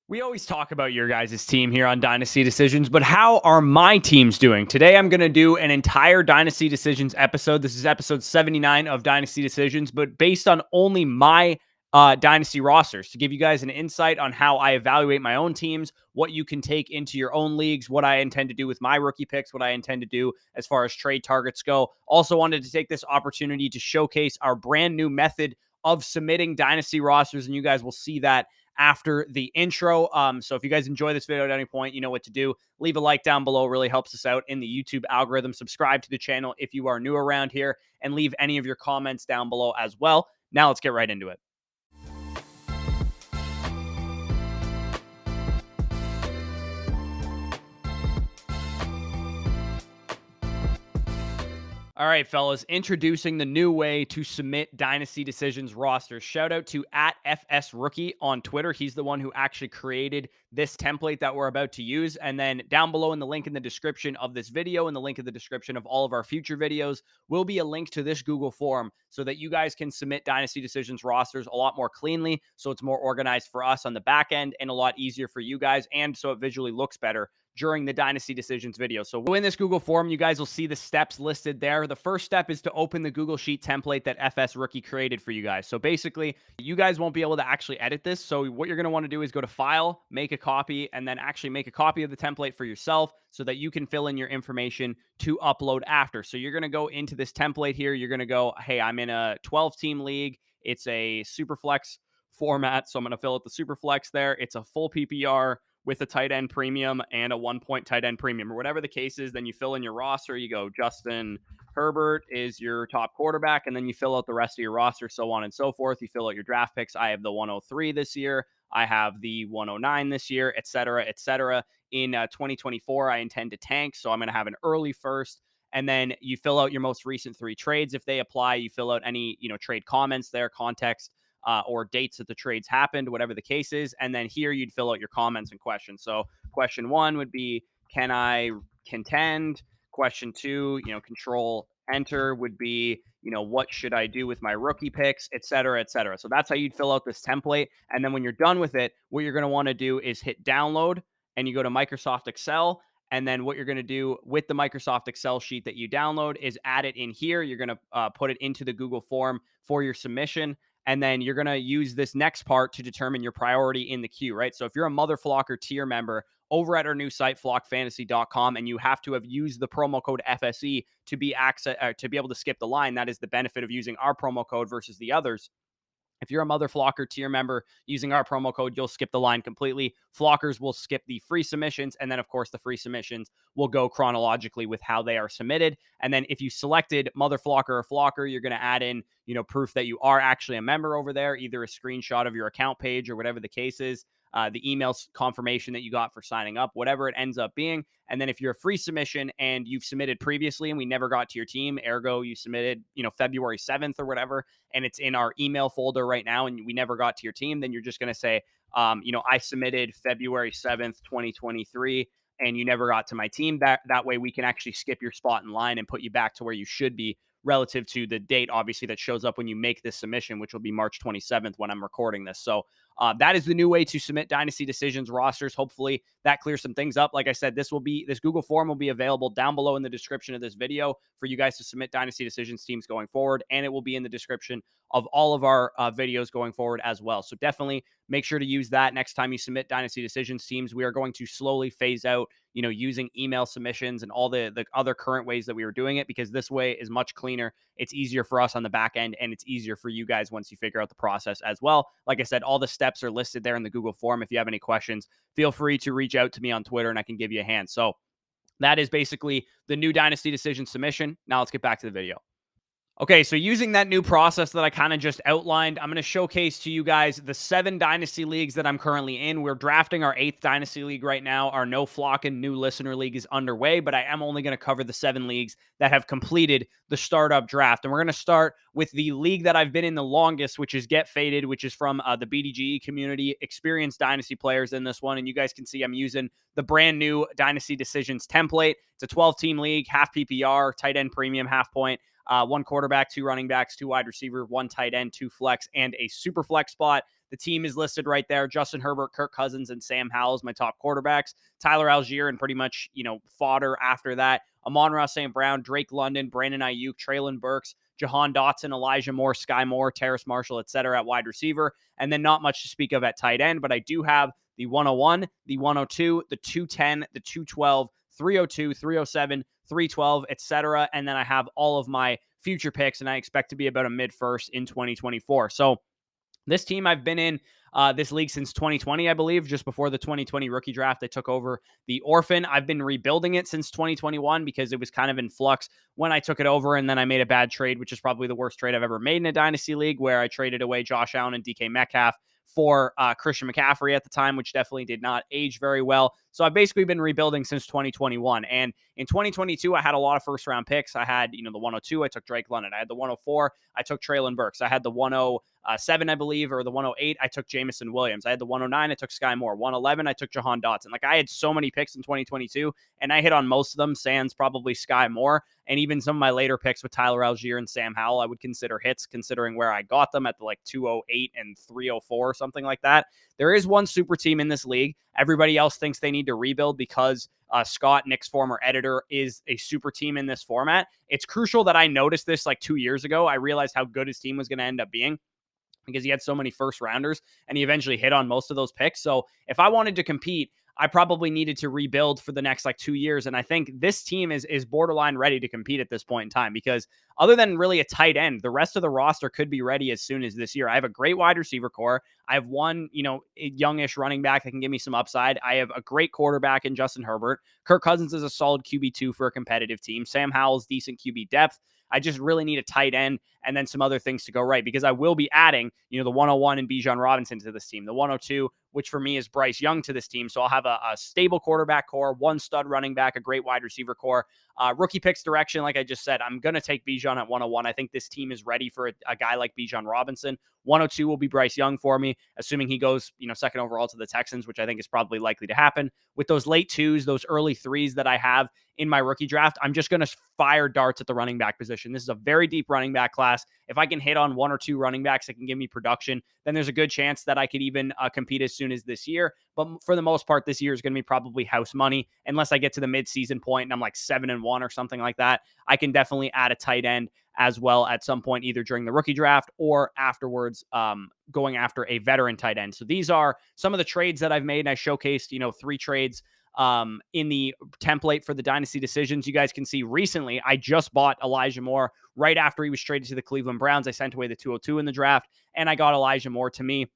We always talk about your guys' team here on Dynasty Decisions, but how are my teams doing? Today, I'm going to do an entire Dynasty Decisions episode. This is episode 79 of Dynasty Decisions, but based on only my Dynasty rosters to give you guys an insight on how I evaluate my own teams, what you can take into your own leagues, what I intend to do with my rookie picks, what I intend to do as far as trade targets go. Also wanted to take this opportunity to showcase our brand new method of submitting Dynasty rosters, and you guys will see that after the intro. So if you guys enjoy this video at any point, you know what to do. Leave a like down below. It really helps us out in the YouTube algorithm. Subscribe to the channel if you are new around here, and leave any of your comments down below as well. Now let's get right into it. All right, fellas, introducing the new way to submit Dynasty Decisions rosters. Shout out to @FSRookie on Twitter. He's the one who actually created this template that we're about to use. And then down below in the link in the description of this video and the link in the description of all of our future videos will be a link to this Google form so that you guys can submit Dynasty Decisions rosters a lot more cleanly, so it's more organized for us on the back end and a lot easier for you guys, and so it visually looks better during the Dynasty Decisions video. So in this Google form, you guys will see the steps listed there. The first step is to open the Google Sheet template that FSRookie created for you guys. So basically, you guys won't be able to actually edit this. So what you're going to want to do is go to File, make a copy, and then actually make a copy of the template for yourself so that you can fill in your information to upload after. So you're going to go into this template here. You're going to go, hey, I'm in a 12-team league. It's a Superflex format. So I'm going to fill out the Superflex there. It's a full PPR with a tight end premium and a 1-point tight end premium, or whatever the case is. Then you fill in your roster. You go, Justin Herbert is your top quarterback, and then you fill out the rest of your roster, so on and so forth. You fill out your draft picks. I have the 103 this year. I have the 109 this year, et cetera, et cetera. In 2024, I intend to tank, so I'm going to have an early first. And then you fill out your most recent 3 trades if they apply. You fill out any trade comments there, context, or dates that the trades happened, whatever the case is. And then here you'd fill out your comments and questions. So question 1 would be, can I contend? Question 2, control enter would be, what should I do with my rookie picks, et cetera, et cetera. So that's how you'd fill out this template. And then when you're done with it, what you're going to want to do is hit download, and you go to Microsoft Excel. And then what you're going to do with the Microsoft Excel sheet that you download is add it in here. You're going to put it into the Google form for your submission. And then you're going to use this next part to determine your priority in the queue, right? So if you're a Mother Flocker tier member over at our new site, flockfantasy.com, and you have to have used the promo code FSE to be able to skip the line, that is the benefit of using our promo code versus the others. If you're a Mother Flocker tier member using our promo code, you'll skip the line completely. Flockers will skip the free submissions. And then, of course, the free submissions will go chronologically with how they are submitted. And then if you selected Mother Flocker or Flocker, you're going to add in, proof that you are actually a member over there, either a screenshot of your account page or whatever the case is. The email confirmation that you got for signing up, whatever it ends up being. And then if you're a free submission and you've submitted previously and we never got to your team, ergo you submitted, February 7th or whatever, and it's in our email folder right now and we never got to your team, then you're just going to say, I submitted February 7th, 2023, and you never got to my team. That way we can actually skip your spot in line and put you back to where you should be relative to the date, obviously, that shows up when you make this submission, which will be March 27th when I'm recording this. So that is the new way to submit Dynasty Decisions rosters. Hopefully that clears some things up. Like I said, this Google form will be available down below in the description of this video for you guys to submit Dynasty Decisions teams going forward, and it will be in the description of all of our videos going forward as well. So definitely make sure to use that next time you submit Dynasty Decisions teams. We are going to slowly phase out, using email submissions and all the other current ways that we were doing it, because this way is much cleaner. It's easier for us on the back end, and it's easier for you guys once you figure out the process as well. Like I said, all the steps are listed there in the Google form. If you have any questions, feel free to reach out to me on Twitter and I can give you a hand. So that is basically the new Dynasty Decision submission. Now let's get back to the video. Okay, so using that new process that I kind of just outlined, I'm going to showcase to you guys the 7 Dynasty leagues that I'm currently in. We're drafting our 8th Dynasty league right now. Our No Flockin' new listener league is underway, but I am only going to cover the 7 leagues that have completed the startup draft. And we're going to start with the league that I've been in the longest, which is Get Faded, which is from the BDGE community, experienced Dynasty players in this one. And you guys can see I'm using the brand new Dynasty Decisions template. It's a 12-team league, half PPR, tight end premium, half point. 1 quarterback, 2 running backs, 2 wide receiver, 1 tight end, 2 flex, and a super flex spot. The team is listed right there. Justin Herbert, Kirk Cousins, and Sam Howell, my top quarterbacks. Tyler Algier and pretty much, fodder after that. Amon-Ra St. Brown, Drake London, Brandon Ayuk, Traylon Burks, Jahan Dotson, Elijah Moore, Sky Moore, Terrace Marshall, etc. at wide receiver. And then not much to speak of at tight end, but I do have the 101, the 102, the 210, the 212, 302, 307, 312, etc. And then I have all of my future picks, and I expect to be about a mid-first in 2024. So this team, I've been in this league since 2020, I believe, just before the 2020 rookie draft. I took over the orphan. I've been rebuilding it since 2021 because it was kind of in flux when I took it over, and then I made a bad trade, which is probably the worst trade I've ever made in a Dynasty league, where I traded away Josh Allen and DK Metcalf for Christian McCaffrey at the time, which definitely did not age very well. So I've basically been rebuilding since 2021. And in 2022, I had a lot of first-round picks. I had, the 102, I took Drake London. I had the 104, I took Traylon Burks. I had the 107, I believe, or the 108, I took Jameson Williams. I had the 109, I took Sky Moore. 111, I took Jahan Dotson. Like, I had so many picks in 2022, and I hit on most of them, sans probably Sky Moore. And even some of my later picks with Tyler Algier and Sam Howell, I would consider hits, considering where I got them at the 208 and 304, something like that. There is one super team in this league. Everybody else thinks they need to rebuild because Scott, Nick's former editor, is a super team in this format. It's crucial that I noticed this 2 years ago. I realized how good his team was going to end up being, because he had so many first rounders and he eventually hit on most of those picks. So if I wanted to compete, I probably needed to rebuild for the next 2 years. And I think this team is borderline ready to compete at this point in time, because other than really a tight end, the rest of the roster could be ready as soon as this year. I have a great wide receiver core. I have one, youngish running back that can give me some upside. I have a great quarterback in Justin Herbert. Kirk Cousins is a solid QB2 for a competitive team. Sam Howell's decent QB depth. I just really need a tight end and then some other things to go right, because I will be adding, the 101 and Bijan Robinson to this team, the 102, which for me is Bryce Young, to this team. So I'll have a stable quarterback core, one stud running back, a great wide receiver core. Rookie picks direction, like I just said, I'm going to take Bijan at 101. I think this team is ready for a guy like Bijan Robinson. 102 will be Bryce Young for me, assuming he goes, second overall to the Texans, which I think is probably likely to happen. With those late twos, those early threes that I have in my rookie draft, I'm just going to fire darts at the running back position. This is a very deep running back class. If I can hit on one or two running backs that can give me production, then there's a good chance that I could even compete as soon as this year. But for the most part, this year is going to be probably house money, unless I get to the midseason point and I'm 7-1 or something like that. I can definitely add a tight end as well at some point, either during the rookie draft or afterwards, going after a veteran tight end. So these are some of the trades that I've made, and I showcased, 3 trades in the template for the Dynasty decisions. You guys can see recently, I just bought Elijah Moore right after he was traded to the Cleveland Browns. I sent away the 202 in the draft, and I got Elijah Moore. To me,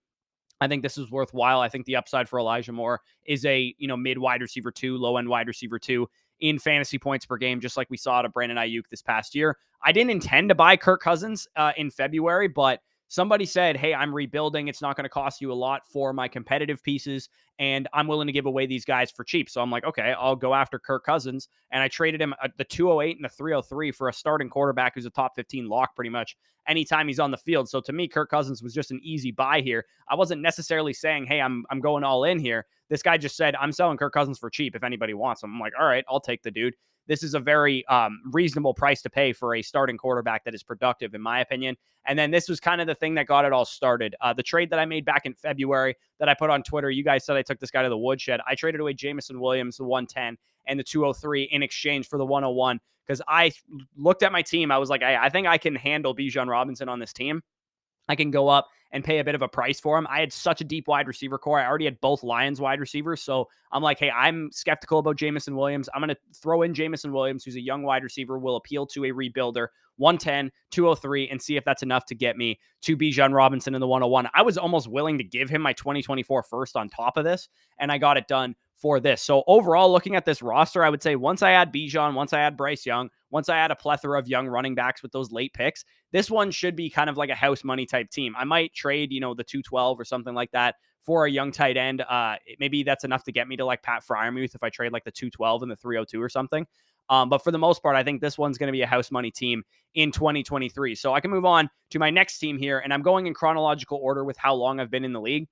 I think this is worthwhile. I think the upside for Elijah Moore is a, mid wide receiver 2, low end wide receiver 2 in fantasy points per game, just like we saw to Brandon Ayuk this past year. I didn't intend to buy Kirk Cousins in February, but somebody said, hey, I'm rebuilding. It's not going to cost you a lot for my competitive pieces, and I'm willing to give away these guys for cheap. So I'm like, okay, I'll go after Kirk Cousins. And I traded him the 208 and the 303 for a starting quarterback who's a top 15 lock pretty much anytime he's on the field. So to me, Kirk Cousins was just an easy buy here. I wasn't necessarily saying, hey, I'm going all in here. This guy just said, I'm selling Kirk Cousins for cheap if anybody wants him. I'm like, all right, I'll take the dude. This is a very reasonable price to pay for a starting quarterback that is productive, in my opinion. And then this was kind of the thing that got it all started. The trade that I made back in February that I put on Twitter, you guys said I took this guy to the woodshed. I traded away Jameson Williams, the 110, and the 203 in exchange for the 101, because I looked at my team. I was like, I think I can handle Bijan Robinson on this team. I can go up and pay a bit of a price for him. I had such a deep wide receiver core. I already had both Lions wide receivers. So I'm like, hey, I'm skeptical about Jameson Williams. I'm going to throw in Jameson Williams, who's a young wide receiver, will appeal to a rebuilder, 110, 203, and see if that's enough to get me to Bijan Robinson in the 101. I was almost willing to give him my 2024 first on top of this, and I got it done for this. So overall, looking at this roster, I would say once I add Bijan, once I add Bryce Young, once I add a plethora of young running backs with those late picks, this one should be kind of like a house money type team. I might trade, the 212 or something like that for a young tight end. Maybe that's enough to get me to Pat Freiermuth if I trade the 212 and the 302 or something. But for the most part, I think this one's going to be a house money team in 2023. So I can move on to my next team here, and I'm going in chronological order with how long I've been in the league.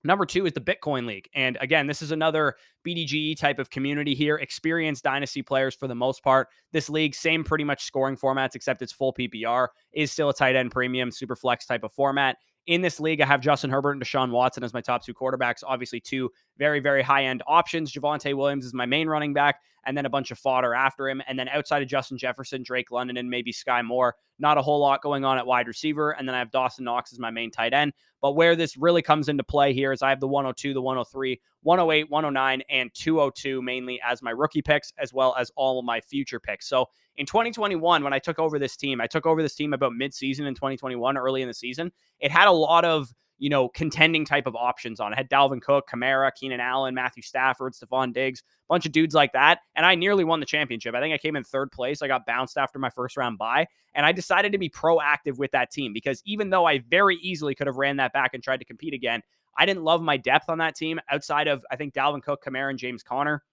Number 2 is the Bitcoin League. And again, this is another BDGE type of community here. Experienced Dynasty players for the most part. This league, same pretty much scoring formats, except it's full PPR, is still a tight end premium, super flex type of format. In this league, I have Justin Herbert and Deshaun Watson as my top two quarterbacks. Obviously, two very, very high-end options. Javonte Williams is my main running back, and then a bunch of fodder after him. And then outside of Justin Jefferson, Drake London, and maybe Sky Moore, not a whole lot going on at wide receiver. And then I have Dawson Knox as my main tight end. But where this really comes into play here is I have the 102, the 103, 108, 109, and 202 mainly as my rookie picks, as well as all of my future picks. So in 2021, when I took over this team about midseason in 2021, early in the season. It had a lot of, contending type of options on it. It had Dalvin Cook, Kamara, Keenan Allen, Matthew Stafford, Stephon Diggs, a bunch of dudes like that. And I nearly won the championship. I think I came in third place. I got bounced after my first round bye. And I decided to be proactive with that team because even though I very easily could have ran that back and tried to compete again, I didn't love my depth on that team outside of, I think, Dalvin Cook, Kamara, and James Conner.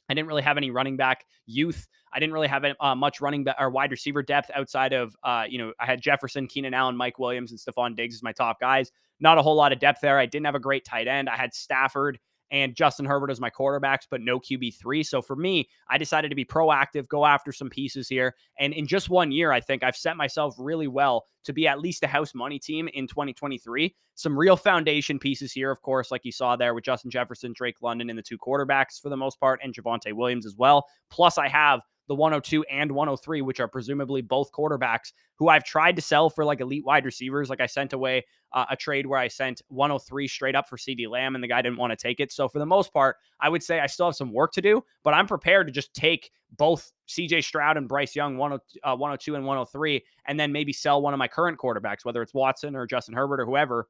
I didn't really have any running back youth. I didn't really have much running back or wide receiver depth outside of, I had Jefferson, Keenan Allen, Mike Williams, and Stephon Diggs as my top guys. Not a whole lot of depth there. I didn't have a great tight end. I had Stafford and Justin Herbert as my quarterbacks, but no QB3. So for me, I decided to be proactive, go after some pieces here. And in just 1 year, I think I've set myself really well to be at least a house money team in 2023. Some real foundation pieces here, of course, like you saw there with Justin Jefferson, Drake London, and the two quarterbacks for the most part, and Javonte Williams as well. Plus, I have the 102 and 103, which are presumably both quarterbacks who I've tried to sell for like elite wide receivers. Like I sent away a trade where I sent 103 straight up for CeeDee Lamb and the guy didn't want to take it. So for the most part, I would say I still have some work to do, but I'm prepared to just take both CJ Stroud and Bryce Young, 102 and 103, and then maybe sell one of my current quarterbacks, whether it's Watson or Justin Herbert or whoever,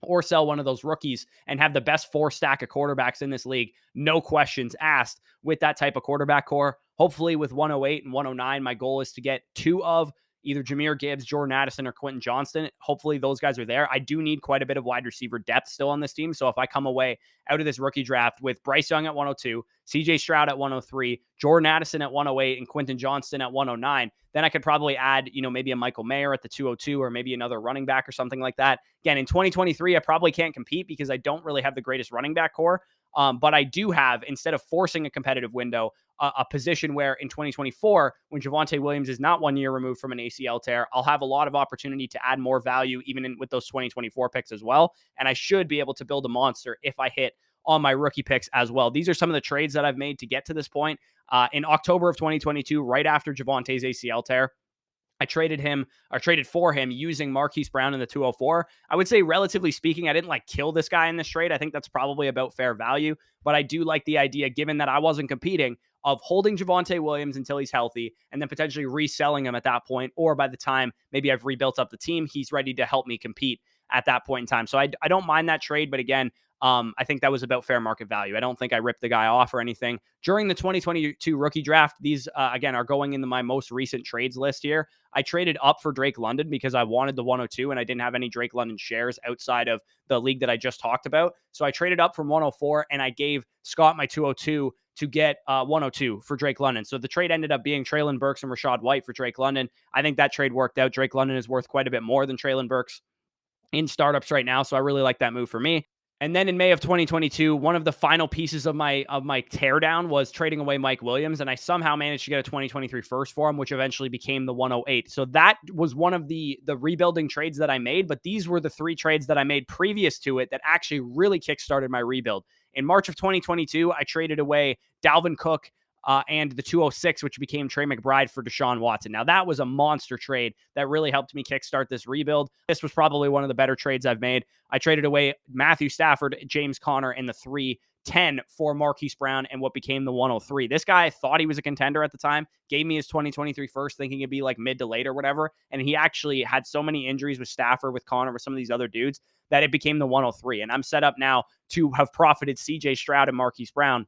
or sell one of those rookies and have the best four stack of quarterbacks in this league. No questions asked with that type of quarterback core. Hopefully with 108 and 109, my goal is to get two of either Jahmyr Gibbs, Jordan Addison, or Quentin Johnston. Hopefully those guys are there. I do need quite a bit of wide receiver depth still on this team. So if I come away out of this rookie draft with Bryce Young at 102, CJ Stroud at 103, Jordan Addison at 108, and Quentin Johnston at 109, then I could probably add, maybe a Michael Mayer at the 202 or maybe another running back or something like that. Again, in 2023, I probably can't compete because I don't really have the greatest running back core. But I do have, instead of forcing a competitive window, a position where in 2024, when Javonte Williams is not 1 year removed from an ACL tear, I'll have a lot of opportunity to add more value even with those 2024 picks as well. And I should be able to build a monster if I hit on my rookie picks as well. These are some of the trades that I've made to get to this point. In October of 2022, right after Javonte's ACL tear, I traded for him using Marquise Brown in the 204. I would say, relatively speaking, I didn't kill this guy in this trade. I think that's probably about fair value, but I do like the idea, given that I wasn't competing, of holding Javonte Williams until he's healthy and then potentially reselling him at that point. Or by the time maybe I've rebuilt up the team, he's ready to help me compete at that point in time. So I don't mind that trade, but again, I think that was about fair market value. I don't think I ripped the guy off or anything. During the 2022 rookie draft, these, again, are going into my most recent trades list here. I traded up for Drake London because I wanted the 102 and I didn't have any Drake London shares outside of the league that I just talked about. So I traded up from 104 and I gave Scott my 202 to get 102 for Drake London. So the trade ended up being Treylon Burks and Rachaad White for Drake London. I think that trade worked out. Drake London is worth quite a bit more than Treylon Burks in startups right now. So I really like that move for me. And then in May of 2022, one of the final pieces of my teardown was trading away Mike Williams, and I somehow managed to get a 2023 first for him, which eventually became the 108. So that was one of the rebuilding trades that I made, but these were the three trades that I made previous to it that actually really kickstarted my rebuild. In March of 2022, I traded away Dalvin Cook and the 206, which became Trey McBride for Deshaun Watson. Now, that was a monster trade that really helped me kickstart this rebuild. This was probably one of the better trades I've made. I traded away Matthew Stafford, James Conner, and the 310 for Marquise Brown and what became the 103. This guy thought he was a contender at the time, gave me his 2023 first, thinking it'd be mid to late or whatever. And he actually had so many injuries with Stafford, with Conner, with some of these other dudes that it became the 103. And I'm set up now to have profited CJ Stroud and Marquise Brown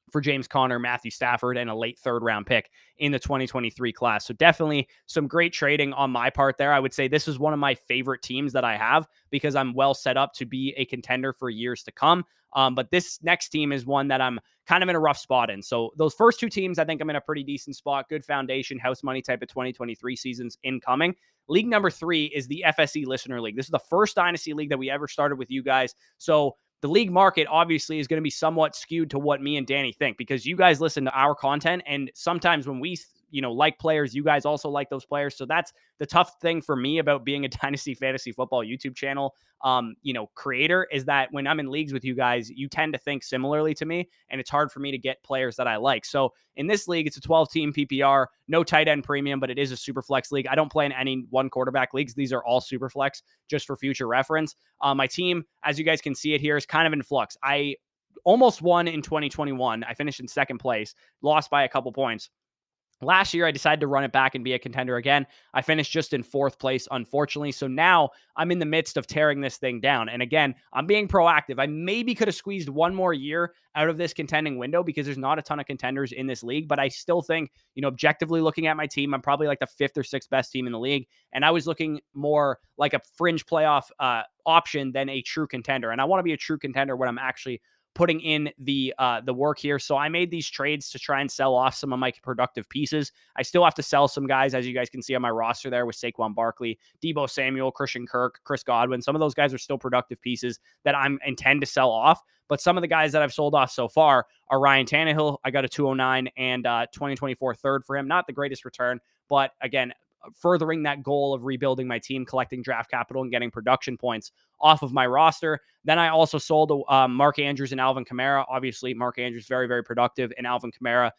for James Conner, Matthew Stafford, and a late third round pick in the 2023 class. So definitely some great trading on my part there. I would say this is one of my favorite teams that I have because I'm well set up to be a contender for years to come. But this next team is one that I'm kind of in a rough spot in. So those first two teams, I think I'm in a pretty decent spot, good foundation, house money type of 2023 seasons incoming. League number 3 is the FSE Listener League. This is the first Dynasty League that we ever started with you guys. So the league market obviously is going to be somewhat skewed to what me and Danny think because you guys listen to our content. And sometimes when we like players. You guys also like those players. So that's the tough thing for me about being a Dynasty Fantasy Football YouTube channel creator, is that when I'm in leagues with you guys, you tend to think similarly to me, and it's hard for me to get players that I like. So in this league, it's a 12-team PPR, no tight end premium, but it is a super flex league. I don't play in any one quarterback leagues. These are all super flex, just for future reference. My team, as you guys can see it here, is kind of in flux. I almost won in 2021. I finished in second place, lost by a couple points. Last year, I decided to run it back and be a contender again. I finished just in fourth place, unfortunately. So now I'm in the midst of tearing this thing down. And again, I'm being proactive. I maybe could have squeezed one more year out of this contending window because there's not a ton of contenders in this league. But I still think, objectively looking at my team, I'm probably like the fifth or sixth best team in the league. And I was looking more like a fringe playoff option than a true contender. And I want to be a true contender when I'm actually putting in the work here. So I made these trades to try and sell off some of my productive pieces. I still have to sell some guys, as you guys can see on my roster there, with Saquon Barkley, Deebo Samuel, Christian Kirk, Chris Godwin. Some of those guys are still productive pieces that I intend to sell off. But some of the guys that I've sold off so far are Ryan Tannehill. I got a 209 and 2024 third for him. Not the greatest return, but again, furthering that goal of rebuilding my team, collecting draft capital, and getting production points off of my roster. Then I also sold Mark Andrews and Alvin Kamara. Obviously, Mark Andrews, very, very productive, and Alvin Kamara,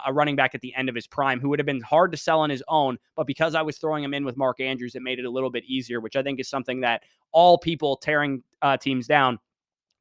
a running back at the end of his prime, who would have been hard to sell on his own. But because I was throwing him in with Mark Andrews, it made it a little bit easier, which I think is something that all people tearing teams down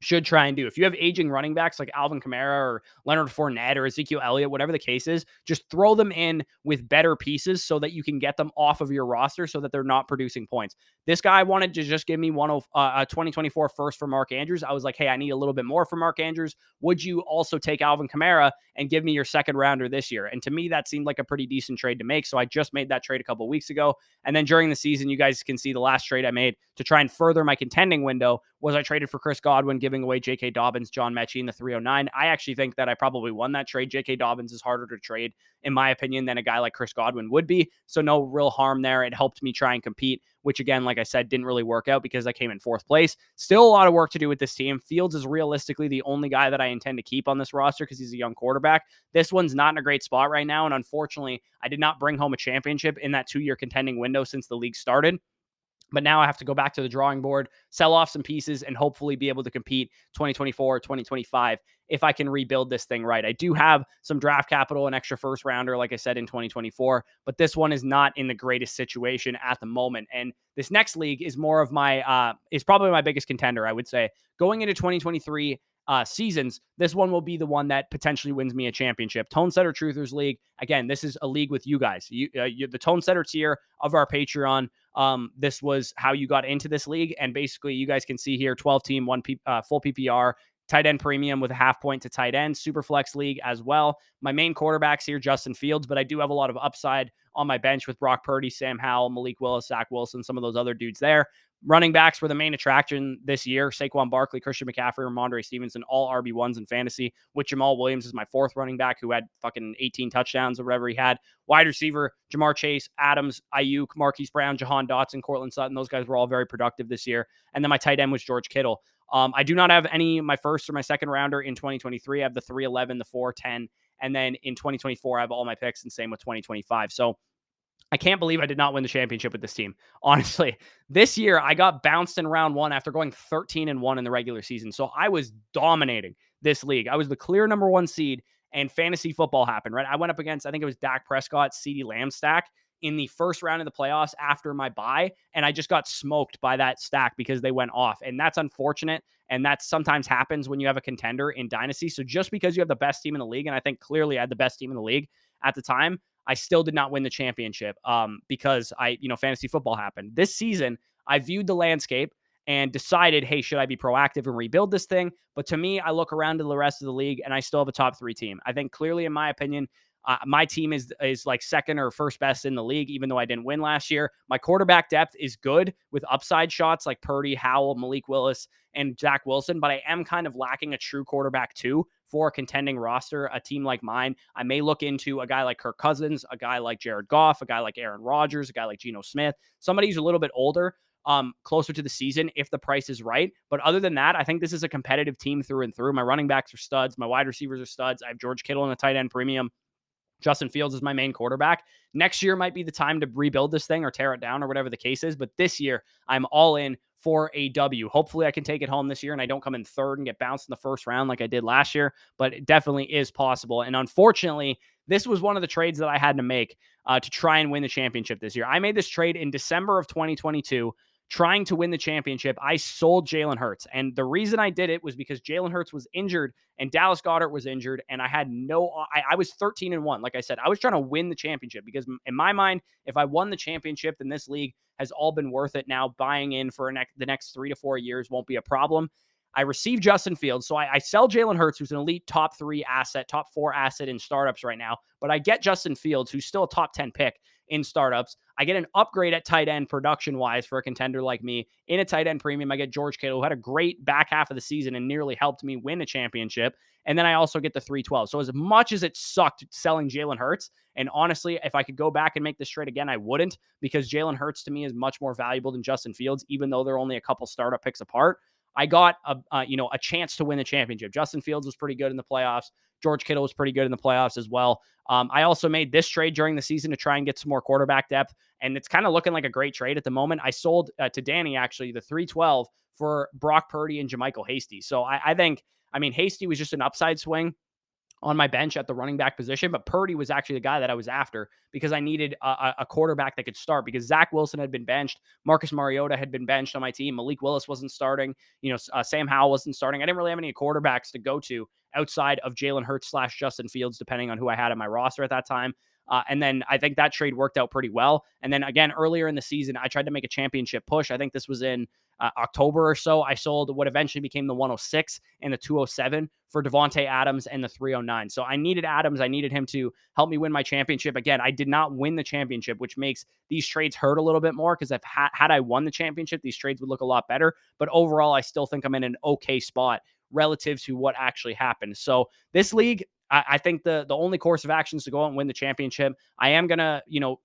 should try and do. If you have aging running backs like Alvin Kamara or Leonard Fournette or Ezekiel Elliott, whatever the case is, just throw them in with better pieces so that you can get them off of your roster so that they're not producing points. This guy wanted to just give me a 2024 first for Mark Andrews. I was like, hey, I need a little bit more for Mark Andrews. Would you also take Alvin Kamara and give me your second rounder this year? And to me, that seemed like a pretty decent trade to make. So I just made that trade a couple of weeks ago. And then during the season, you guys can see the last trade I made to try and further my contending window was I traded for Chris Godwin, giving away J.K. Dobbins, John Mechie in the 309. I actually think that I probably won that trade. J.K. Dobbins is harder to trade, in my opinion, than a guy like Chris Godwin would be. So no real harm there. It helped me try and compete, which again, like I said, didn't really work out because I came in fourth place. Still a lot of work to do with this team. Fields is realistically the only guy that I intend to keep on this roster because he's a young quarterback. This one's not in a great spot right now. And unfortunately, I did not bring home a championship in that 2-year contending window since the league started. But now I have to go back to the drawing board, sell off some pieces, and hopefully be able to compete 2024, 2025 if I can rebuild this thing right. I do have some draft capital, an extra first rounder, like I said, in 2024, but this one is not in the greatest situation at the moment. And this next league is more of is probably my biggest contender, I would say. Going into 2023, seasons, this one will be the one that potentially wins me a championship. Tone Setter Truthers League. Again, this is a league with you guys. You're the Tone Setter tier of our Patreon. This was how you got into this league. And basically, you guys can see here, 12-team, full PPR, tight end premium with a half point to tight end, super flex league as well. My main quarterbacks here, Justin Fields, but I do have a lot of upside on my bench with Brock Purdy, Sam Howell, Malik Willis, Zach Wilson, some of those other dudes there. Running backs were the main attraction this year. Saquon Barkley, Christian McCaffrey, Ramondre Stevenson, all RB1s in fantasy, with Jamal Williams is my fourth running back who had fucking 18 touchdowns or whatever he had. Wide receiver, Jamar Chase, Adams, Ayuk, Marquise Brown, Jahan Dotson, Cortland Sutton. Those guys were all very productive this year. And then my tight end was George Kittle. I do not have any my first or my second rounder in 2023. I have the 311, the 410, and then in 2024, I have all my picks, and same with 2025. So I can't believe I did not win the championship with this team. Honestly, this year I got bounced in round one after going 13-1 in the regular season. So I was dominating this league. I was the clear number one seed, and fantasy football happened, right? I went up against, I think it was Dak Prescott, CeeDee Lamb stack in the first round of the playoffs after my bye. And I just got smoked by that stack because they went off. And that's unfortunate. And that sometimes happens when you have a contender in Dynasty. So just because you have the best team in the league, and I think clearly I had the best team in the league at the time, I still did not win the championship because fantasy football happened. This season, I viewed the landscape and decided, hey, should I be proactive and rebuild this thing? But to me, I look around to the rest of the league and I still have a top 3 team. I think clearly, in my opinion, my team is like second or first best in the league, even though I didn't win last year. My quarterback depth is good with upside shots like Purdy, Howell, Malik Willis, and Zach Wilson, but I am kind of lacking a true quarterback too for a contending roster, a team like mine. I may look into a guy like Kirk Cousins, a guy like Jared Goff, a guy like Aaron Rodgers, a guy like Geno Smith, somebody who's a little bit older, closer to the season if the price is right. But other than that, I think this is a competitive team through and through. My running backs are studs. My wide receivers are studs. I have George Kittle in the tight end premium. Justin Fields is my main quarterback. Next year might be the time to rebuild this thing or tear it down or whatever the case is. But this year, I'm all in for a W. Hopefully, I can take it home this year and I don't come in third and get bounced in the first round like I did last year. But it definitely is possible. And unfortunately, this was one of the trades that I had to make to try and win the championship this year. I made this trade in December of 2022 trying to win the championship. I sold Jalen Hurts. And the reason I did it was because Jalen Hurts was injured and Dallas Goedert was injured. And I had I was 13-1. Like I said, I was trying to win the championship because in my mind, if I won the championship, then this league has all been worth it. Now buying in for the next 3 to 4 years won't be a problem. I received Justin Fields. So I sell Jalen Hurts, who's an elite top 3 asset, top 4 asset in startups right now. But I get Justin Fields, who's still a top 10 pick in startups. I get an upgrade at tight end production-wise for a contender like me. In a tight end premium, I get George Kittle, who had a great back half of the season and nearly helped me win a championship. And then I also get the 312. So as much as it sucked selling Jalen Hurts, and honestly, if I could go back and make this trade again, I wouldn't, because Jalen Hurts to me is much more valuable than Justin Fields, even though they're only a couple startup picks apart. I got a chance to win the championship. Justin Fields was pretty good in the playoffs. George Kittle was pretty good in the playoffs as well. I also made this trade during the season to try and get some more quarterback depth, and it's kind of looking like a great trade at the moment. I sold to Danny, actually, the 312 for Brock Purdy and JaMychal Hasty. So I think, Hasty was just an upside swing on my bench at the running back position, but Purdy was actually the guy that I was after because I needed a quarterback that could start, because Zach Wilson had been benched. Marcus Mariota had been benched on my team. Malik Willis wasn't starting. Sam Howell wasn't starting. I didn't really have any quarterbacks to go to outside of Jalen Hurts / Justin Fields, depending on who I had in my roster at that time. And then I think that trade worked out pretty well. And then again, earlier in the season, I tried to make a championship push. I think this was in October or so. I sold what eventually became the 106 and the 207 for Devontae Adams and the 309. So I needed Adams. I needed him to help me win my championship. Again, I did not win the championship, which makes these trades hurt a little bit more, because if had I won the championship, these trades would look a lot better. But overall, I still think I'm in an okay spot relative to what actually happened. So this league, I think the only course of action is to go out and win the championship. I am going to,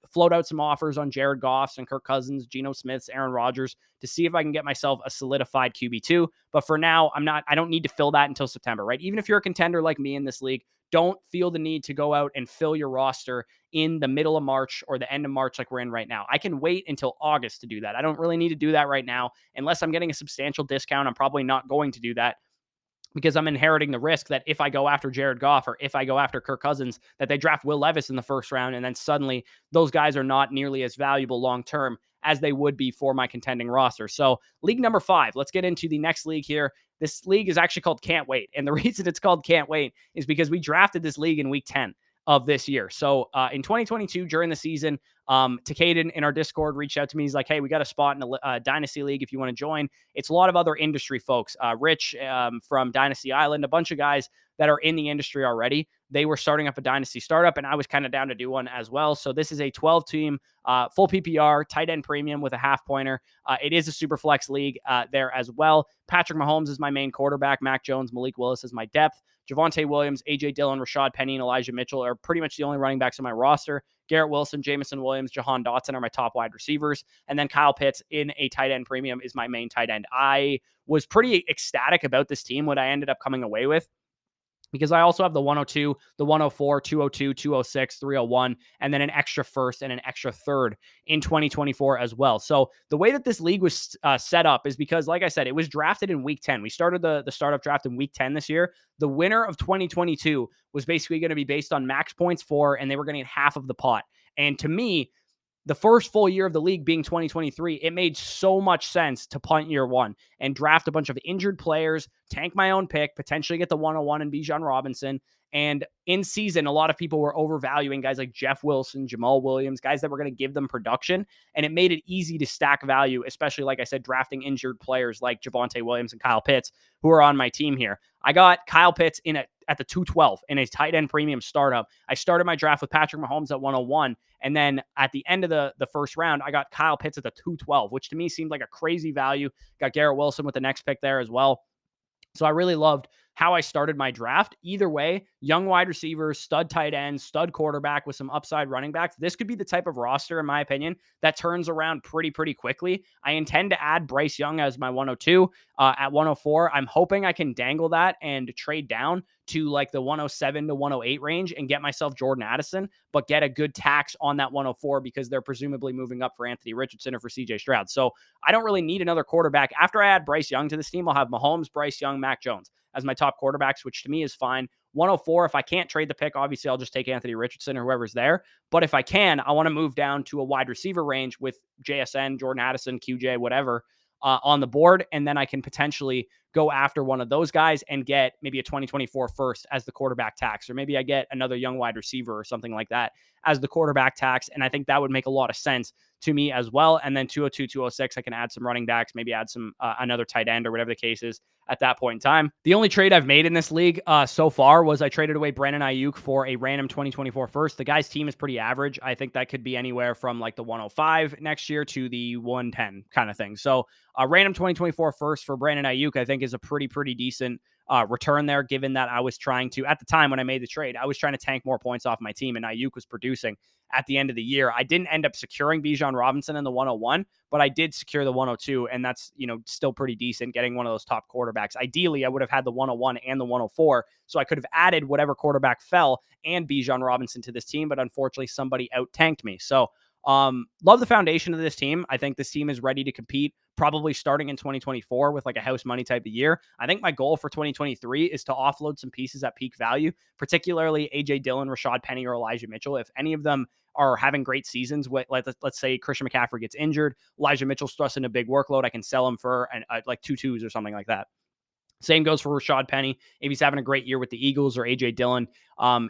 float out some offers on Jared Goff's and Kirk Cousins, Geno Smith's, Aaron Rodgers, to see if I can get myself a solidified QB2. But for now, I don't need to fill that until September, right? Even if you're a contender like me in this league, don't feel the need to go out and fill your roster in the middle of March or the end of March like we're in right now. I can wait until August to do that. I don't really need to do that right now. Unless I'm getting a substantial discount, I'm probably not going to do that, because I'm inheriting the risk that if I go after Jared Goff or if I go after Kirk Cousins, that they draft Will Levis in the first round, and then suddenly those guys are not nearly as valuable long-term as they would be for my contending roster. So league number 5, let's get into the next league here. This league is actually called Can't Wait. And the reason it's called Can't Wait is because we drafted this league in week 10 of this year. So in 2022, during the season, Takayden in our Discord reached out to me. He's like, hey, we got a spot in a Dynasty League if you want to join. It's a lot of other industry folks. Rich from Dynasty Island, a bunch of guys that are in the industry already. They were starting up a Dynasty startup, and I was kind of down to do one as well. So this is a 12-team, full PPR, tight end premium with a half-pointer. It is a super flex league there as well. Patrick Mahomes is my main quarterback. Mac Jones, Malik Willis is my depth. Javonte Williams, A.J. Dillon, Rashad Penny, and Elijah Mitchell are pretty much the only running backs on my roster. Garrett Wilson, Jameson Williams, Jahan Dotson are my top wide receivers. And then Kyle Pitts in a tight end premium is my main tight end. I was pretty ecstatic about this team, what I ended up coming away with, because I also have the 102, the 104, 202, 206, 301, and then an extra first and an extra third in 2024 as well. So the way that this league was set up is because, like I said, it was drafted in week 10. We started the startup draft in week 10 this year. The winner of 2022 was basically going to be based on max points for, and they were going to get half of the pot. And to me, the first full year of the league being 2023, it made so much sense to punt year one and draft a bunch of injured players, tank my own pick, potentially get the 101 and Bijan Robinson. And in season, a lot of people were overvaluing guys like Jeff Wilson, Jamal Williams, guys that were going to give them production. And it made it easy to stack value, especially, like I said, drafting injured players like Javonte Williams and Kyle Pitts, who are on my team here. I got Kyle Pitts at the 212 in a tight end premium startup. I started my draft with Patrick Mahomes at 101. And then at the end of the first round, I got Kyle Pitts at the 212, which to me seemed like a crazy value. Got Garrett Wilson with the next pick there as well. So I really loved how I started my draft. Either way, young wide receivers, stud tight ends, stud quarterback with some upside running backs. This could be the type of roster, in my opinion, that turns around pretty quickly. I intend to add Bryce Young as my 102 at 104. I'm hoping I can dangle that and trade down to like the 107 to 108 range and get myself Jordan Addison, but get a good tax on that 104 because they're presumably moving up for Anthony Richardson or for CJ Stroud. So I don't really need another quarterback. After I add Bryce Young to this team, I'll have Mahomes, Bryce Young, Mac Jones as my top quarterbacks, which to me is fine. 104, if I can't trade the pick, obviously I'll just take Anthony Richardson or whoever's there. But if I can, I want to move down to a wide receiver range with JSN, Jordan Addison, QJ, whatever, on the board. And then I can potentially go after one of those guys and get maybe a 2024 first as the quarterback tax, or maybe I get another young wide receiver or something like that as the quarterback tax. And I think that would make a lot of sense to me as well. And then 202, 206, I can add some running backs, maybe add some another tight end or whatever the case is at that point in time. The only trade I've made in this league so far was I traded away Brandon Ayuk for a random 2024 first. The guy's team is pretty average. I think that could be anywhere from like the 105 next year to the 110 kind of thing. So a random 2024 first for Brandon Ayuk, I think, is a pretty decent return there, given that I was trying to, at the time when I made the trade, I was trying to tank more points off my team, and Ayuk was producing at the end of the year. I didn't end up securing Bijan Robinson in the 101, but I did secure the 102, and that's, still pretty decent, getting one of those top quarterbacks. Ideally, I would have had the 101 and the 104, so I could have added whatever quarterback fell and Bijan Robinson to this team, but unfortunately, somebody out-tanked me. So love the foundation of this team. I think this team is ready to compete, probably starting in 2024 with like a house money type of year. I think my goal for 2023 is to offload some pieces at peak value, particularly AJ Dillon, Rashad Penny, or Elijah Mitchell. If any of them are having great seasons, let's say Christian McCaffrey gets injured, Elijah Mitchell's thrust in a big workload, I can sell him for like 2 2s or something like that. Same goes for Rashad Penny. If he's having a great year with the Eagles, or AJ Dillon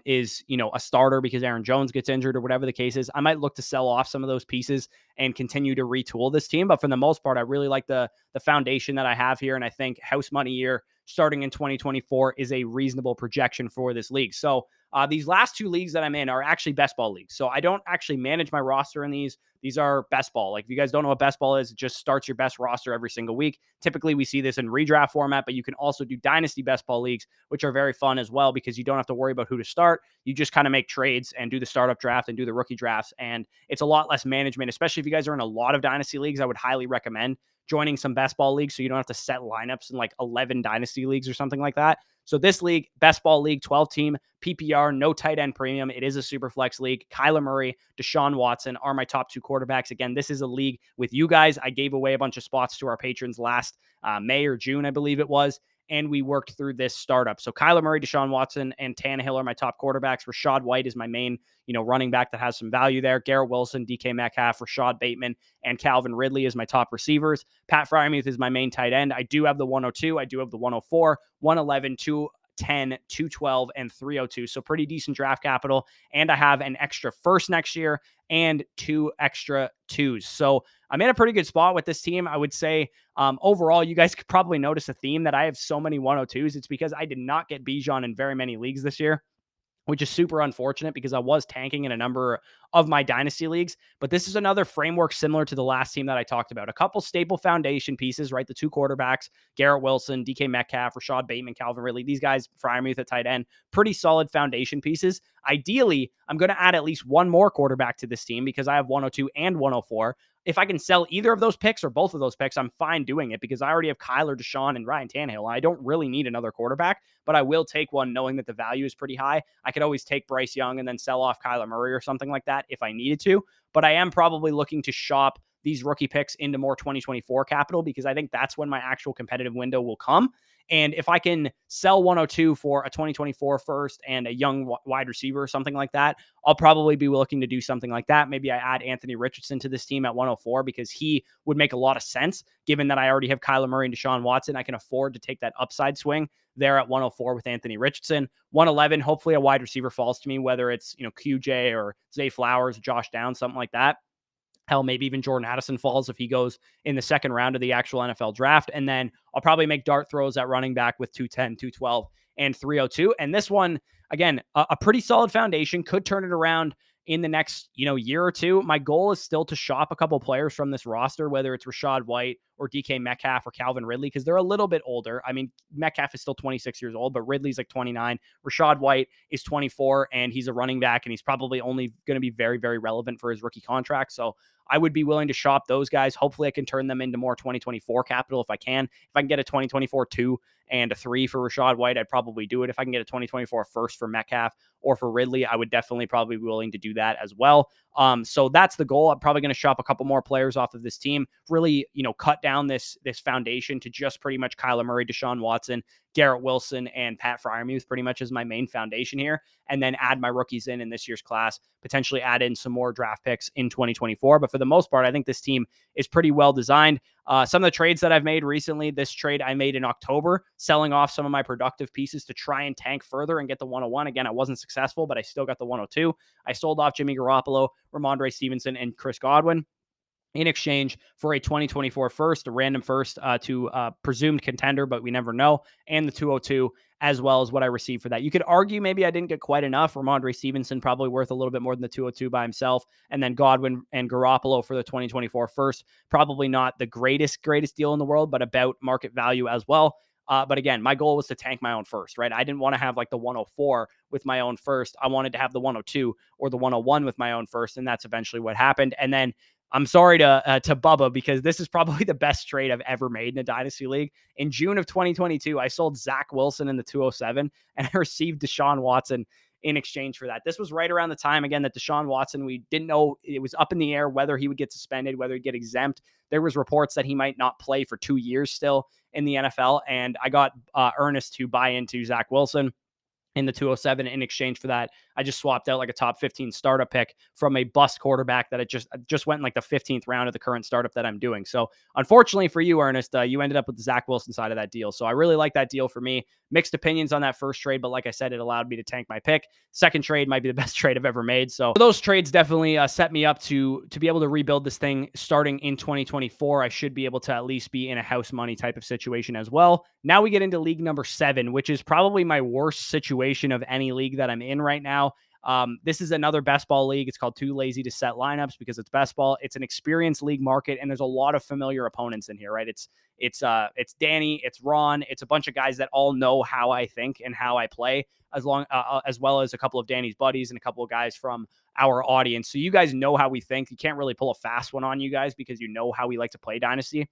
is, a starter because Aaron Jones gets injured or whatever the case is, I might look to sell off some of those pieces and continue to retool this team. But for the most part, I really like the foundation that I have here. And I think house money year starting in 2024 is a reasonable projection for this league. So these last two leagues that I'm in are actually best ball leagues. So I don't actually manage my roster in these. These are best ball. Like, if you guys don't know what best ball is, it just starts your best roster every single week. Typically, we see this in redraft format, but you can also do dynasty best ball leagues, which are very fun as well, because you don't have to worry about who to start. You just kind of make trades and do the startup draft and do the rookie drafts. And it's a lot less management, especially if you guys are in a lot of dynasty leagues. I would highly recommend joining some best ball leagues so you don't have to set lineups in like 11 dynasty leagues or something like that. So this league, best ball league, 12 team, PPR, no tight end premium. It is a super flex league. Kyler Murray, Deshaun Watson are my top two quarterbacks. Again, this is a league with you guys. I gave away a bunch of spots to our patrons last May or June, I believe it was, and we worked through this startup. So Kyler Murray, Deshaun Watson, and Tannehill are my top quarterbacks. Rashad White is my main, running back that has some value there. Garrett Wilson, DK Metcalf, Rashad Bateman, and Calvin Ridley is my top receivers. Pat Freiermuth is my main tight end. I do have the 102. I do have the 104, 111, 210, 212, and 302. So pretty decent draft capital. And I have an extra first next year and 2 extra 2s. So I'm in a pretty good spot with this team. I would say overall, you guys could probably notice a theme that I have so many 102s. It's because I did not get Bijan in very many leagues this year, which is super unfortunate because I was tanking in a number of my dynasty leagues. But this is another framework similar to the last team that I talked about. A couple staple foundation pieces, right? The 2 quarterbacks, Garrett Wilson, DK Metcalf, Rashad Bateman, Calvin Ridley. These guys, Freiermuth at tight end, pretty solid foundation pieces. Ideally, I'm going to add at least one more quarterback to this team because I have 102 and 104. If I can sell either of those picks or both of those picks, I'm fine doing it because I already have Kyler, Deshaun, and Ryan Tannehill. I don't really need another quarterback, but I will take one knowing that the value is pretty high. I could always take Bryce Young and then sell off Kyler Murray or something like that if I needed to, but I am probably looking to shop these rookie picks into more 2024 capital because I think that's when my actual competitive window will come. And if I can sell 102 for a 2024 first and a young wide receiver or something like that, I'll probably be looking to do something like that. Maybe I add Anthony Richardson to this team at 104 because he would make a lot of sense given that I already have Kyler Murray and Deshaun Watson. I can afford to take that upside swing there at 104 with Anthony Richardson. 111, hopefully a wide receiver falls to me, whether it's, QJ or Zay Flowers, Josh Downs, something like that. Hell, maybe even Jordan Addison falls if he goes in the second round of the actual NFL draft. And then I'll probably make dart throws at running back with 210, 212, and 302. And this one, again, a pretty solid foundation, could turn it around in the next, year or two. My goal is still to shop a couple players from this roster, whether it's Rachaad White or DK Metcalf or Calvin Ridley, because they're a little bit older. I mean, Metcalf is still 26 years old, but Ridley's like 29. Rachaad White is 24, and he's a running back, and he's probably only going to be very, very relevant for his rookie contract. So I would be willing to shop those guys. Hopefully I can turn them into more 2024 capital if I can. If I can get a 2024 2 and a 3 for Rachaad White, I'd probably do it. If I can get a 2024 first for Metcalf or for Ridley, I would definitely probably be willing to do that as well. So that's the goal. I'm probably going to shop a couple more players off of this team, really, cut down this foundation to just pretty much Kyler Murray, Deshaun Watson, Garrett Wilson, and Pat Freiermuth pretty much as my main foundation here, and then add my rookies in this year's class, potentially add in some more draft picks in 2024. But for the most part, I think this team is pretty well designed. Some of the trades that I've made recently, this trade I made in October, selling off some of my productive pieces to try and tank further and get the 101. Again, I wasn't successful, but I still got the 102. I sold off Jimmy Garoppolo, Ramondre Stevenson, and Chris Godwin in exchange for a 2024 first, a random first to presumed contender, but we never know, and the 202, as well as what I received for that. You could argue maybe I didn't get quite enough. Ramondre Stevenson probably worth a little bit more than the 202 by himself, and then Godwin and Garoppolo for the 2024 first. Probably not the greatest deal in the world, but about market value as well. But again, my goal was to tank my own first, right? I didn't want to have like the 104 with my own first. I wanted to have the 102 or the 101 with my own first, and that's eventually what happened. And then I'm sorry to Bubba, because this is probably the best trade I've ever made in a dynasty league. In June of 2022, I sold Zach Wilson in the 207, and I received Deshaun Watson in exchange for that. This was right around the time, again, that Deshaun Watson, we didn't know, it was up in the air whether he would get suspended, whether he'd get exempt. There was reports that he might not play for 2 years still in the NFL, and I got Ernest to buy into Zach Wilson in the 207. In exchange for that, I just swapped out like a top 15 startup pick from a bust quarterback that it just went in like the 15th round of the current startup that I'm doing. So unfortunately for you, Ernest, you ended up with the Zach Wilson side of that deal. So I really like that deal for me. Mixed opinions on that first trade, but like I said, it allowed me to tank my pick. Second trade might be the best trade I've ever made. So those trades definitely set me up to be able to rebuild this thing starting in 2024. I should be able to at least be in a house money type of situation as well. Now we get into league number 7, which is probably my worst situation of any league that I'm in right now. This is another best ball league. It's called Too Lazy to Set Lineups because it's best ball. It's an experienced league market, and there's a lot of familiar opponents in here, right? It's Danny, it's Ron, it's a bunch of guys that all know how I think and how I play, as well as a couple of Danny's buddies and a couple of guys from our audience. So you guys know how we think. You can't really pull a fast one on you guys because you know how we like to play Dynasty.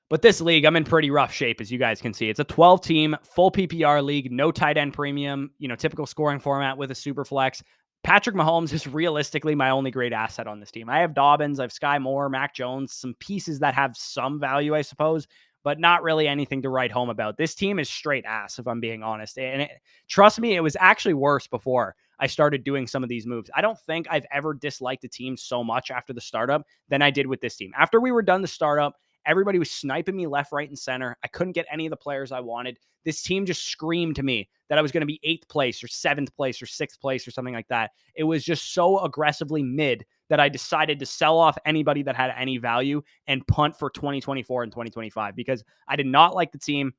But this league, I'm in pretty rough shape, as you guys can see. It's a 12-team, full PPR league, no tight end premium, typical scoring format with a super flex. Patrick Mahomes is realistically my only great asset on this team. I have Dobbins, I have Sky Moore, Mac Jones, some pieces that have some value, I suppose, but not really anything to write home about. This team is straight ass, if I'm being honest. And trust me, it was actually worse before I started doing some of these moves. I don't think I've ever disliked a team so much after the startup than I did with this team. After we were done the startup, everybody was sniping me left, right, and center. I couldn't get any of the players I wanted. This team just screamed to me that I was going to be 8th place or 7th place or 6th place or something like that. It was just so aggressively mid that I decided to sell off anybody that had any value and punt for 2024 and 2025 because I did not like the team.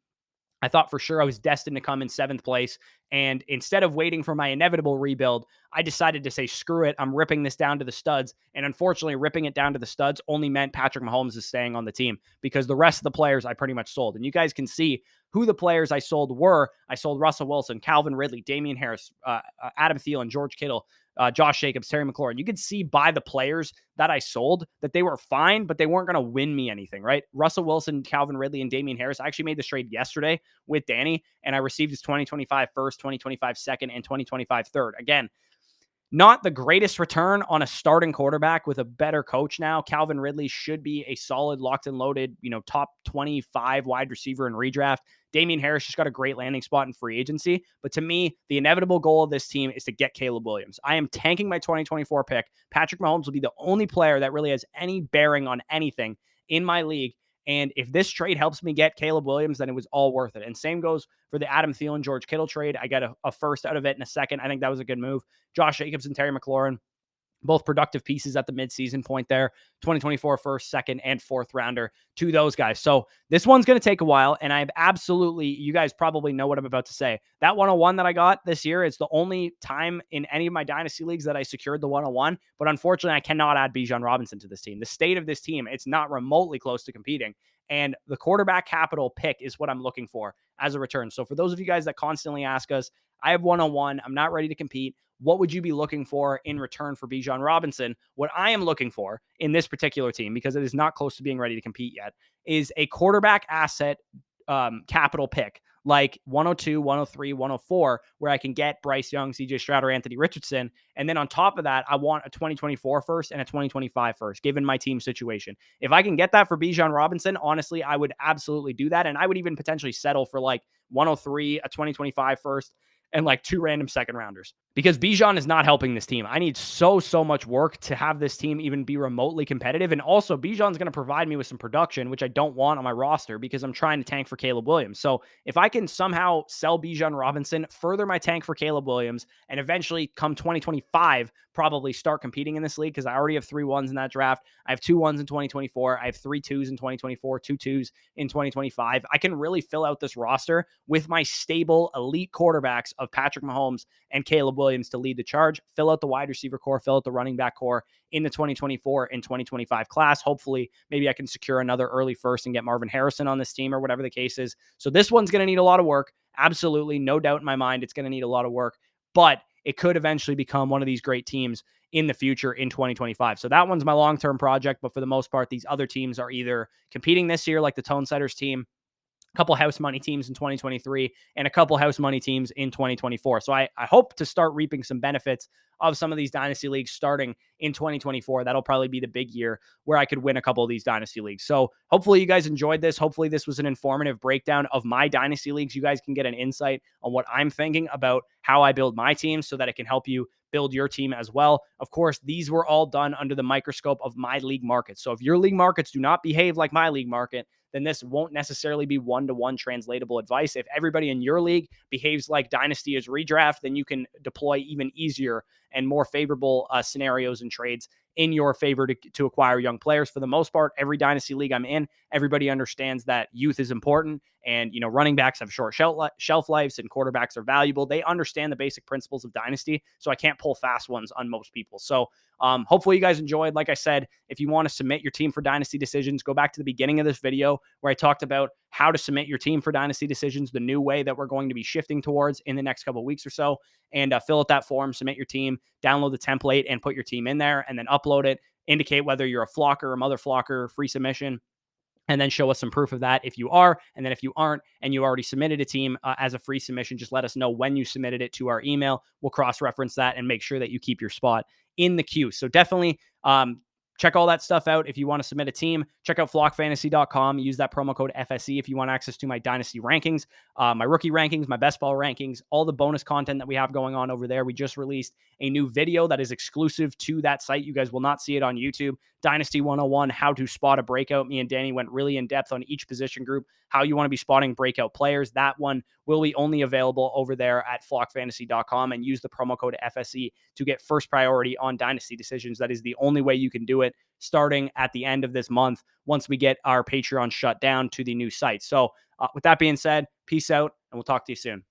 I thought for sure I was destined to come in 7th place. And instead of waiting for my inevitable rebuild, I decided to say, screw it. I'm ripping this down to the studs. And unfortunately, ripping it down to the studs only meant Patrick Mahomes is staying on the team because the rest of the players I pretty much sold. And you guys can see who the players I sold were. I sold Russell Wilson, Calvin Ridley, Damian Harris, Adam Thielen, George Kittle, Josh Jacobs, Terry McLaurin. You could see by the players that I sold that they were fine, but they weren't going to win me anything, right? Russell Wilson, Calvin Ridley, and Damian Harris. I actually made this trade yesterday with Danny, and I received his 2025 first, 2025 second, and 2025 third. Again, not the greatest return on a starting quarterback with a better coach now. Calvin Ridley should be a solid, locked and loaded, top 25 wide receiver in redraft. Damian Harris just got a great landing spot in free agency. But to me, the inevitable goal of this team is to get Caleb Williams. I am tanking my 2024 pick. Patrick Mahomes will be the only player that really has any bearing on anything in my league. And if this trade helps me get Caleb Williams, then it was all worth it. And same goes for the Adam Thielen, George Kittle trade. I got a first out of it in a second. I think that was a good move. Josh Jacobs and Terry McLaurin. both productive pieces at the midseason point there. 2024 first, second, and fourth rounder to those guys. So this one's going to take a while. And I've absolutely, you guys probably know what I'm about to say. That 101 that I got this year, it's the only time in any of my dynasty leagues that I secured the 101. But unfortunately, I cannot add Bijan Robinson to this team. The state of this team, it's not remotely close to competing. And the quarterback capital pick is what I'm looking for as a return. So for those of you guys that constantly ask us, I have 101. I'm not ready to compete. What would you be looking for in return for Bijan Robinson? What I am looking for in this particular team, because it is not close to being ready to compete yet, is a quarterback asset capital pick like 102, 103, 104, where I can get Bryce Young, CJ Stroud, or Anthony Richardson. And then on top of that, I want a 2024 first and a 2025 first, given my team situation. If I can get that for Bijan Robinson, honestly, I would absolutely do that. And I would even potentially settle for like 103, a 2025 first, and like 2 random second rounders, because Bijan is not helping this team. I need so much work to have this team even be remotely competitive. And also Bijan's going to provide me with some production, which I don't want on my roster because I'm trying to tank for Caleb Williams. So if I can somehow sell Bijan Robinson, further my tank for Caleb Williams, and eventually come 2025, probably start competing in this league, because I already have 3 ones in that draft. I have 2 ones in 2024. I have 3 2s in 2024, 2 2s in 2025. I can really fill out this roster with my stable elite quarterbacks of Patrick Mahomes and Caleb Williams to lead the charge, fill out the wide receiver core, fill out the running back core in the 2024 and 2025 class. Hopefully, maybe I can secure another early first and get Marvin Harrison on this team, or whatever the case is. So this one's going to need a lot of work. Absolutely. No doubt in my mind, it's going to need a lot of work, but it could eventually become one of these great teams in the future in 2025. So that one's my long-term project. But for the most part, these other teams are either competing this year, like the Tone Setters team, a couple house money teams in 2023, and a couple house money teams in 2024. So I hope to start reaping some benefits of some of these dynasty leagues starting in 2024. That'll probably be the big year where I could win a couple of these dynasty leagues. So hopefully you guys enjoyed this. Hopefully this was an informative breakdown of my dynasty leagues. You guys can get an insight on what I'm thinking about how I build my team, so that it can help you build your team as well. Of course, these were all done under the microscope of my league market. So if your league markets do not behave like my league market, then this won't necessarily be one-to-one translatable advice. If everybody in your league behaves like Dynasty is redraft, then you can deploy even easier and more favorable scenarios and trades in your favor to acquire young players. For the most part, every Dynasty league I'm in, everybody understands that youth is important, and running backs have short shelf lives and quarterbacks are valuable. They understand the basic principles of Dynasty, so I can't pull fast ones on most people. So hopefully you guys enjoyed. Like I said, if you want to submit your team for Dynasty Decisions, go back to the beginning of this video where I talked about how to submit your team for Dynasty Decisions, the new way that we're going to be shifting towards in the next couple of weeks or so, and fill out that form, submit your team, download the template, and put your team in there, and then upload it, indicate whether you're a flocker, a mother flocker, free submission, and then show us some proof of that if you are. And then if you aren't, and you already submitted a team as a free submission, just let us know when you submitted it to our email. We'll cross-reference that and make sure that you keep your spot in the queue. So definitely check all that stuff out if you want to submit a team. Check out flockfantasy.com. Use that promo code FSE if you want access to my dynasty rankings, my rookie rankings, my best ball rankings, all the bonus content that we have going on over there. We just released a new video that is exclusive to that site. You guys will not see it on YouTube. Dynasty 101, how to spot a breakout. Me and Danny went really in depth on each position group, how you want to be spotting breakout players. That one will be only available over there at flockfantasy.com, and use the promo code FSE to get first priority on Dynasty Decisions. That is the only way you can do it, starting at the end of this month once we get our Patreon shut down to the new site. So with that being said, peace out, and we'll talk to you soon.